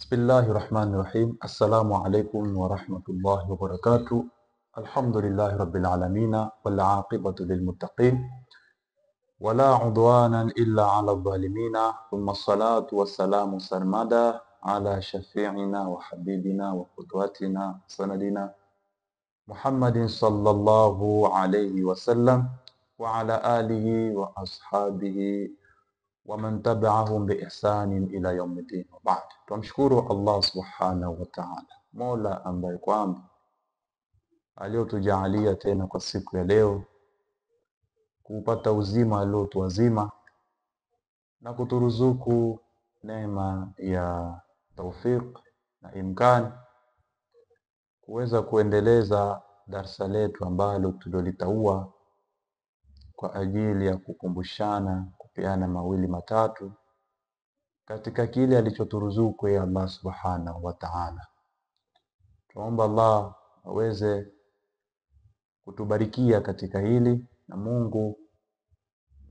Bismillahirrahmanirrahim. Assalamu alaikum warahmatullahi wabarakatuh. Alhamdulillahi rabbil alamin wal aqibatu lil muttaqin wala udwanan illa ala dhalimin. Thumma salatu wassalamu sarmada ala shafi'ina wa habibina wa qudwatina sanadina Muhammadin sallallahu alayhi wasallam wa ala alihi wa ashabihi wa man tabi'ahum bi ihsanin ila yawmiddin. Ba'd, tumshukuru Allah subhanahu wa ta'ala, Mola ambaye kwamba aliyotujalia tena kwa siku ya leo kupata uzima aliotuwazima na kuturuzuku neema ya tawfiq na imkani kuweza kuendeleza darsa letu ambalo tulilitaua kwa ajili ya kukumbushana, kupeana mawili matatu katika kile alichoturuzuku ya Allah subhanahu wa ta'ala. Tuomba Allah aweze kutubarikia katika hili, na Mungu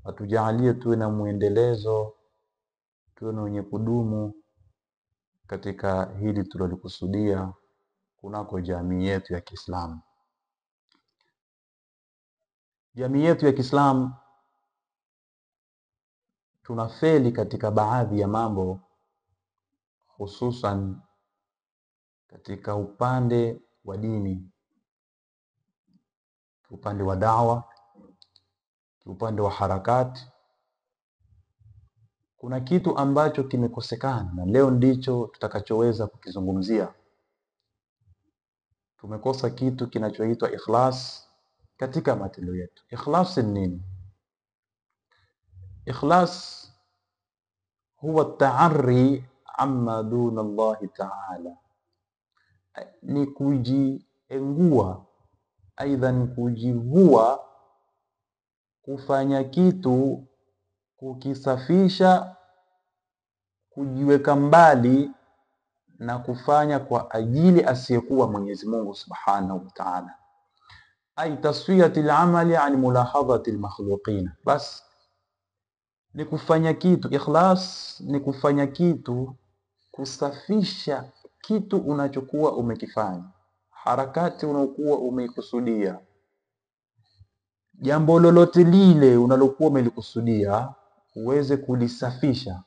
atujalie tuwe na muendelezo, tuwe na wenye kudumu katika hili tulilikusudia kunako jamii yetu ya Kiislamu. Jamii yetu ya Kiislamu tunafeli katika baadhi ya mambo, hususan katika upande wa dini, upande wa da'wa, upande wa harakati. Kuna kitu ambacho kimekosekana, na leo ndicho tutakachoweza kukizungumzia. Tumekosa kitu kinachoitwa ikhlas katika matendo yetu. Ikhlas ni nini? Ikhlas huwa at-ta'arri amma duna Allah ta'ala, ni kujiengua, aidha ni kujivua, kufanya kitu, kukisafisha, kujiweka mbali na kufanya kwa ajili asiyekuwa Mwenyezi Mungu subhanahu wa ta'ala. Ay tasfiyati al-amali an mulahadhati al-makhluqin. Bas ni kufanya kitu, ikhlas ni kufanya kitu, kusafisha kitu unachokuwa umekifanya, harakati unaokuwa umeikusudia, jambo lolote lile unalokuwa umelikusudia uweze kulisafisha,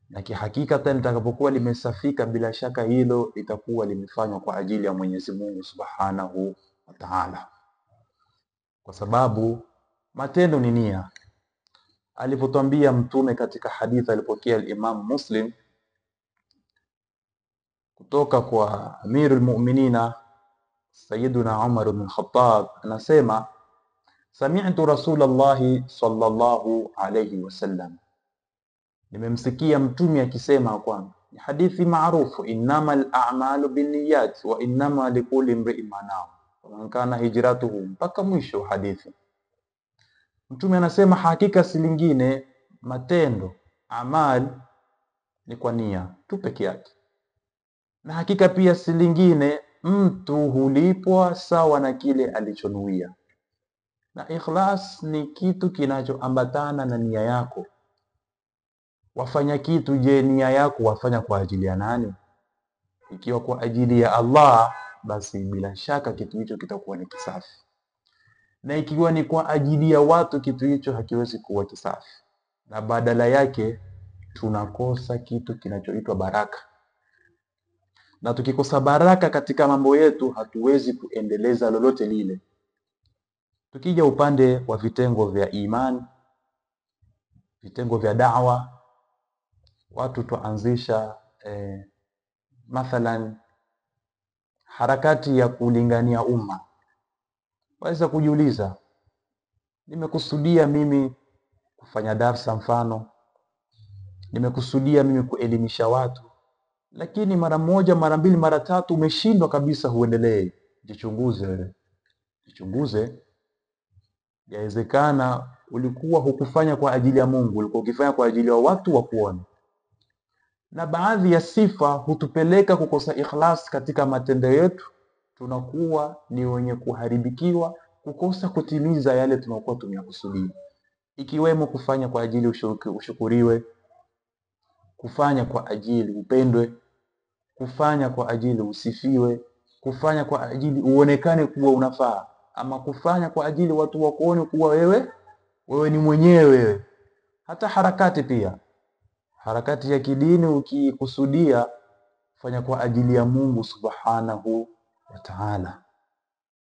na kihakika tena litakapokuwa limesafika, bila shaka hilo litakuwa limefanywa kwa ajili ya Mwenyezi Mungu subhanahu wa ta'ala, kwa sababu matendo ni nia. Alipotuambia Mtume katika hadithi alipokea al-Imam Muslim kutoka kwa Amirul Mu'minina Sayyiduna Umar ibn Khattab, anasema sami'tu Rasulullah sallallahu alayhi wasallam, nimemsikia Mtume akisema kwamba, ni hadithi maarufu, innamal a'malu binniyat wa innama likulli imri'in ma nawa man kana hijratuhu, mpaka mwisho hadithi. Mtume anasema hakika si lingine, matendo, amal ni kwa nia tu peke yake, na hakika pia si lingine, mtu hulipwa sawa na kile alichonuia. Na ikhlas ni kitu kinachoambatana na nia yako. Wafanya kitu, je, nia yako wafanya kwa ajili ya nani? Ikiwa kwa ajili ya Allah, basi bila shaka kitu hicho kitakuwa ni kisafi, na ikiwa ni kwa ajili ya watu, kitu hicho hakiwezi kuwa kisafi, na badala yake tunakosa kitu kinachoitwa baraka. Na tukikosa baraka katika mambo yetu, hatuwezi kuendeleza lolote lile. Tukija upande wa vitengo vya imani, vitengo vya da'wa, watu tuanzisha mathalan harakati ya kulingania umma. Waweza kujiuliza, nimekusudia mimi kufanya darsa, mfano nimekusudia mimi kuelimisha watu, lakini mara moja, mara mbili, mara tatu umeshindwa kabisa, huendelee. Jichunguze. Yawezekana ulikuwa hukufanya kwa ajili ya Mungu, ulikuwa ukifanya kwa ajili ya watu wa kuona. Na baadhi ya sifa hutupeleka kukosa ikhlas katika matendo yetu, tunakuwa ni wenye kuharibikiwa, kukosa kutimiza yale tunakuwa tumeyakusudia, ikiwemo kufanya kwa ajili ushukuriwe, kufanya kwa ajili upendwe, kufanya kwa ajili usifiwe, kufanya kwa ajili uonekane kuwa unafaa, ama kufanya kwa ajili watu wakuone kuwa wewe ni mwenyewe wewe. Hata harakati pia, harakati ya kidini ukikusudia fanya kwa ajili ya Mungu Subhanahu wa Ta'ala.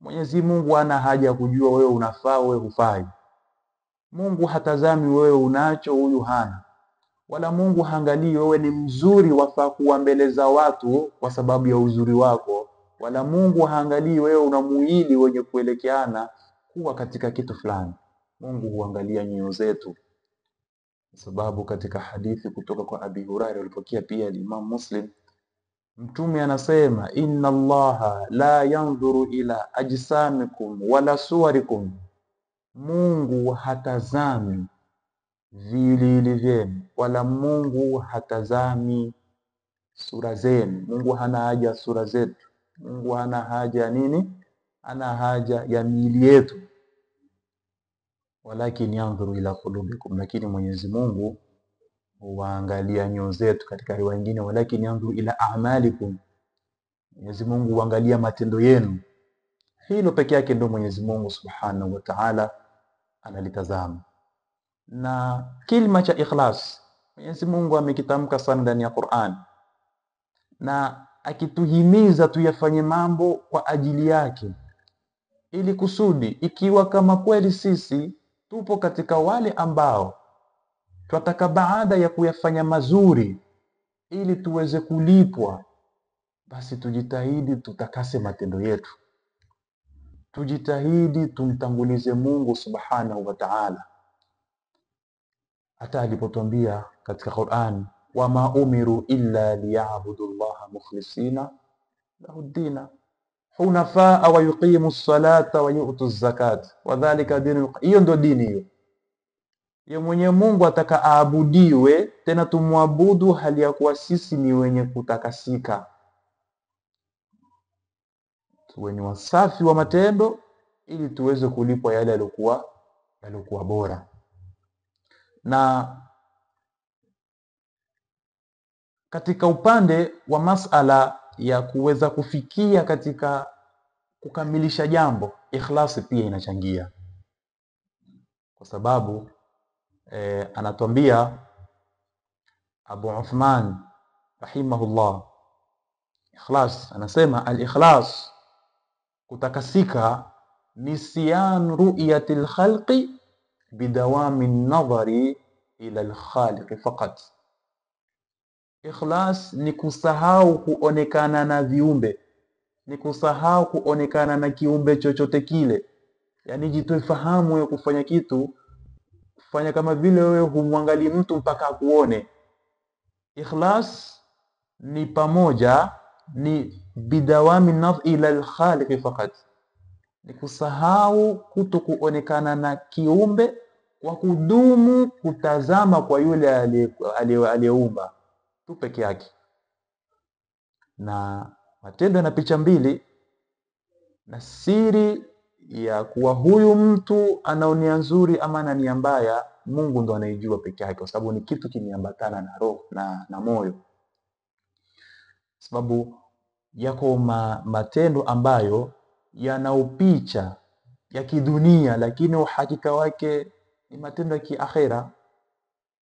Mwenyezi Mungu hana haja ya kujua wewe unafaa wewe hufai. Mungu hatazami wewe unacho huyu hana, wala Mungu haangalii wewe ni mzuri wafaa kuwa mbele za watu kwa sababu ya uzuri wako, wala Mungu haangalii wewe una mwili wenye kuelekeana kuwa katika kitu fulani. Mungu huangalia nyoyo zetu, sababu katika hadithi kutoka kwa Abi Hurairah alipokea pia Imam Muslim, Mtume anasema inna Allaha la yanzuru ila ajsamikum wala suwarikum, Mungu hatazami vilili vyenu, wala Mungu hatazami sura zenu. Mungu hana haja ya sura zetu. Mungu hana haja ya nini? Hana haja ya miili yetu. Walakin yanzuru ila qulubikum, lakini Mwenyezi Mungu huangalia nyoyo zetu. Katika riwaya nyingine walakin yanzuru ila a'malikum, Mwenyezi Mungu huangalia matendo yenu. Hilo pekee yake ndio Mwenyezi Mungu Subhanahu wa Ta'ala analitazama. Na kilima cha ikhlas Mwenyezi Mungu amekitamka sana ndani ya Qur'an, na akituhimiza tuyafanye mambo kwa ajili yake, ili kusudi ikiwa kama kweli sisi tupo katika wale ambao tunataka baada ya kuyafanya mazuri ili tuweze kulipwa, basi tujitahidi tutakase matendo yetu, tujitahidi tumtangulize Mungu Subhanahu wa Ta'ala. Hata alipotuambia katika Qur'an, wama umiru illa liya'budu Allaha mukhlisina lahu ad-din hunafaa wa yuqimu as-salata wa yu'tu az-zakata wa dhalika dinu. Hiyo ndio dini hiyo. Yeye mwenye Mungu ataka aabudiwe, tena tumwabudu hali ya kuwa sisi ni wenye kutakasika, tuwe ni wasafi wa matendo, ili tuweze kulipwa yale yaliokuwa bora. Na katika upande wa masala ya kuweza kufikia katika kukamilisha jambo, ikhlasi pia inachangia, kwa sababu anatuambia Abu Uthman rahimahullah, ikhlas, anasema al-ikhlas, kutakasika, nisyan ru'yatil khalqi bidawami an-nadhari ila al-khaliq faqat. Ikhlas ni kusahau kuonekana na viumbe, ni kusahau kuonekana na kiumbe chochote kile. Yani jitoe fahamu ya kufanya kitu, kufanya kama vile wewe humwangalie mtu mpaka akuone. Ikhlas ni pamoja, ni bidawami nadhar ila al-khaliq faqat, ni kusahau kutokuonekana na kiumbe kwa kudumu kutazama kwa yule aliyeumba tu peke yake. Na matendo yana picha mbili, na siri ya kuwa huyu mtu ana nia nzuri ama ana nia mbaya, Mungu ndo anaijua peke yake, kwa sababu ni kitu kimeambatana na roho na moyo. Sababu yako matendo ambayo yana upicha ya kidunia, lakini uhakika wake ni matendo ya kiakhera,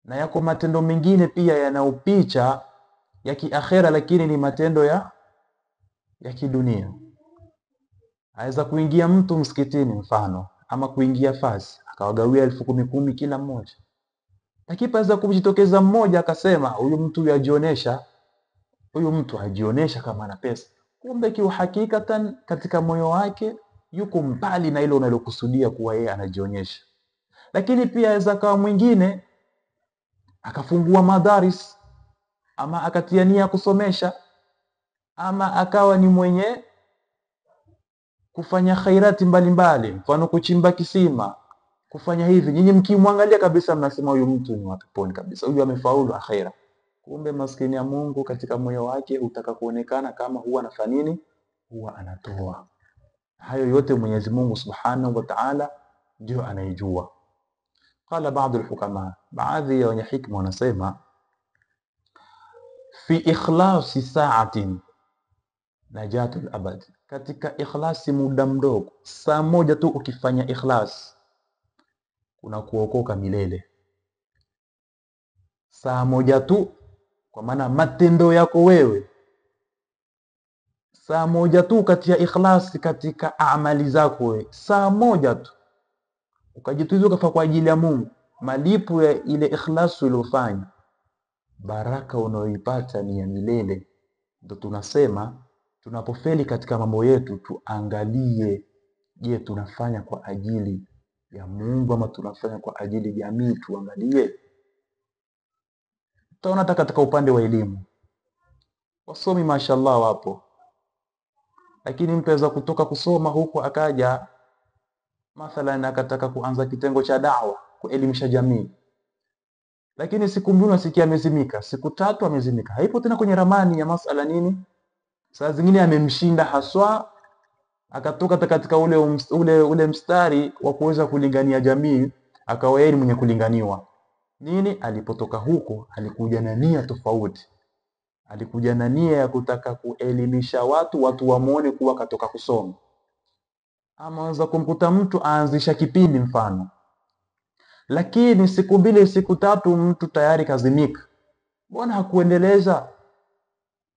na yako matendo mengine pia yana upicha ya kiakhera, lakini ni matendo ya kidunia. Aweza kuingia mtu msikitini mfano, ama kuingia fasi akawagawia 10,000 kila mmoja, lakini paweza kujitokeza mmoja akasema huyu mtu yajionyesha, huyu mtu hajionyesha kama ana pesa, kumbe kiuhakikatan katika moyo wake yuko mbali na ile unalokusudia kuwa yeye anajionyesha. Lakini pia aweza kawa mwingine akafungua madaris, ama akatia nia kusomesha, ama akawa ni mwenye kufanya khairati mbalimbali, mfano kuchimba kisima, kufanya hivi. Nyinyi mkimwangalia kabisa mnasema huyu mtu ni wa peponi kabisa, huyu amefaulu akhera. Kumbe maskini ya Mungu katika moyo wake utaka kuonekana kama huwa anafanya nini, huwa anatoa. Hayo yote Mwenyezi Mungu Subhanahu wa Ta'ala ndio anayejua. Qala baadhi al-hukama, baadhi ya wenye hikma wanasema fi ikhlasi sa'atin najatul abad, katika ikhlasi muda mdogo, saa moja tu ukifanya ikhlas kuna kuokoka milele. Saa moja tu, kwa maana matendo yako wewe, saa moja tu katika ikhlas, katika amali zako wewe, saa moja tu ukajituza ukafa kwa ajili ya Mungu, malipo ya ile ikhlas uliyofanya, baraka unayoipata ni ya milele. Ndio tunasema tunapofeli katika mambo yetu tuangalie, je, tunafanya kwa ajili ya Mungu ama tunafanya kwa ajili ya jamii? Tuangalie. Tunaona hata katika upande wa elimu, wasomi mashallah wapo, lakini mtu aweza kutoka kusoma huko akaja mathalan akataka kuanza kitengo cha da'wa, kuelimisha jamii, lakini siku mbili unasikia amezimika, siku tatu amezimika, haipo tena kwenye ramani ya masala nini. Saa zingine amemshinda haswa, akatoka katika ule mstari wa kuweza kulingania jamii, akawa yeye mwenye kulinganiwa. Nini? Alipotoka huko alikuja na nia tofauti, alikuja na nia ya kutaka kuelimisha watu wamuone kuwa katoka kusoma. Ama anza kumkuta mtu aanzisha kipindi mfano, lakini siku mbili siku tatu mtu tayari kazimika, mbona hakuendeleza?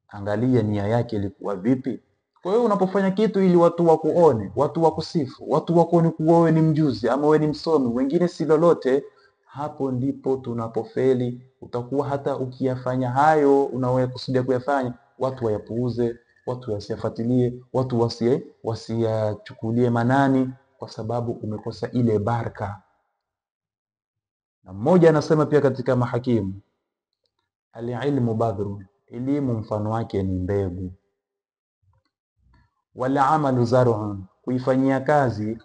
Angalia nia yake ilikuwa vipi. Kwa hiyo unapofanya kitu ili watu wakuone, watu wakusifu, watu wakuone kuwa wewe ni mjuzi ama wewe ni msomi, wengine si lolote, hapo ndipo tunapofeli. Utakuwa hata ukiyafanya hayo unayokusudia kuyafanya, watu wayapuuze, watu wasiyafuatilie, watu wasiyachukulie manani, kwa sababu umekosa ile baraka. Na mmoja anasema pia katika mahakimu, al-ilmu badru, elimu mfano wake ni mbegu. Wala amalu zar'un, kuifanyia kazi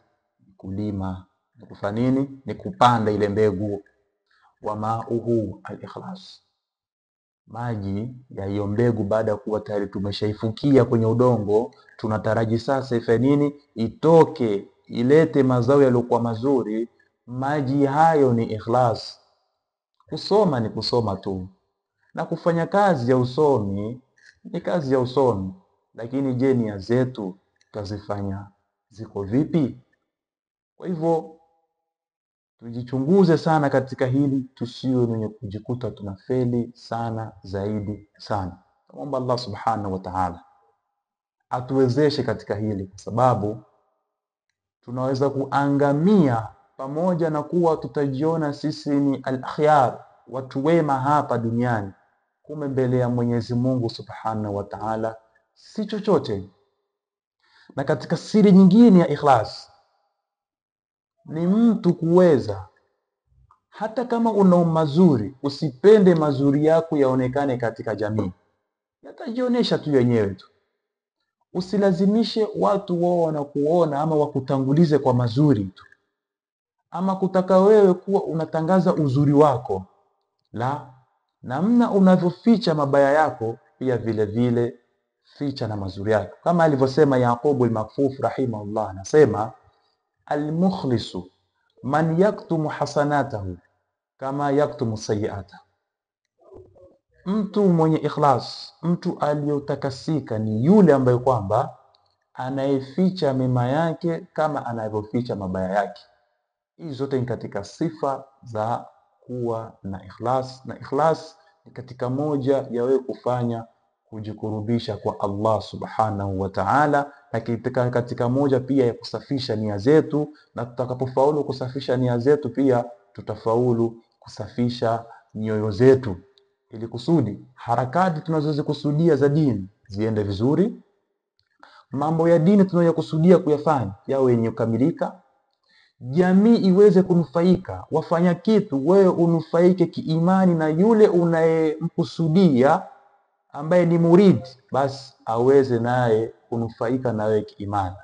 kulima, ni kufanya nini? Ni kupanda ile mbegu. Wa ma'uhu al-ikhlas, maji ya hiyo mbegu baada ya kuwa tayari tumeshaifukia kwenye udongo, tunataraji sasa ifanye nini? Itoke, ilete mazao yaliokuwa mazuri. Maji hayo ni ikhlas. Kusoma ni kusoma tu, na kufanya kazi ya usomi ni kazi ya usomi, lakini je, nia zetu tutazifanya ziko vipi? Kwa hivyo tujichunguze sana katika hili, tusiwe wenye kujikuta tunafeli sana zaidi sana. Naomba Allah subhanahu wa ta'ala atuwezeshe katika hili, kwa sababu tunaweza kuangamia pamoja na kuwa tutajiona sisi ni al-akhyar, watu wema hapa duniani, kumbe mbele ya Mwenyezi Mungu subhanahu wa ta'ala si chochote. Na katika siri nyingine ya ikhlas ni mtu kuweza, hata kama una mazuri, usipende mazuri yako yaonekane katika jamii, yatajionesha tu yenyewe tu. Usilazimishe watu wao wanakuona ama wakutangulize kwa mazuri tu, ama kutaka wewe kuwa unatangaza uzuri wako. La, namna unavyoficha mabaya yako pia vile vile ficha na mazuri yako, kama alivyosema Yaqub al-Makfuf rahimahullah, anasema al-mukhlisu man yaktumu hasanatahu kama yaktumu sayiatahu. Mtu mwenye ikhlas, mtu aliyotakasika ni yule ambaye kwamba anayeficha mema yake kama anavyoficha mabaya yake. Hizi zote ni katika sifa za kuwa na ikhlas, na ikhlas ni katika moja ya wewe kufanya kujikurubisha kwa Allah subhanahu wa ta'ala, na katika moja pia ya kusafisha nia zetu, na tutakapofaulu kusafisha nia zetu pia tutafaulu kusafisha nyoyo zetu, ili kusudi harakati tunazozikusudia za dini ziende vizuri, mambo ya dini tunayokusudia kuyafanya yawe yenye kukamilika, jamii iweze kunufaika, wafanya kitu wewe unufaike kiimani, na yule unayemkusudia ambaye ni murid basi aweze naye kunufaika na wewe kiimani.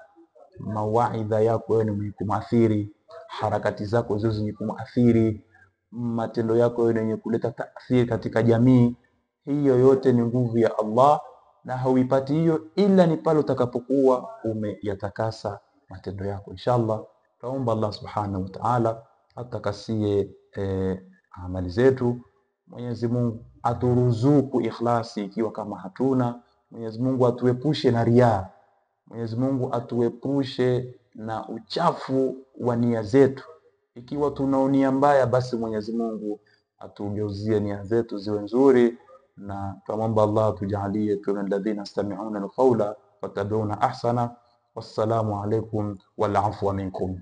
Mawaidha yako wewe ni mwenye kumaathiri, harakati zako ziwe zenye kumaathiri, matendo yako wewe ni yenye kuleta taathiri katika jamii. Hiyo yote ni nguvu ya Allah, na hauipati hiyo ila ni pale utakapokuwa umeyatakasa matendo yako. Inshallah taomba Allah subhanahu wa ta'ala atakasie amali zetu. Mwenyezi Mungu aturuzuku ikhlasi ikiwa kama hatuna. Mwenyezi Mungu atuepushe na riya. Mwenyezi Mungu atuepushe na uchafu wa nia zetu. Ikiwa tuna nia mbaya, basi Mwenyezi Mungu atugeuzie nia zetu ziwe nzuri, na tuomba Allah atujalie tuwe alladhina yastami'una alqawla fattabi'una ahsana. Wassalamu alaykum wal afwa minkum.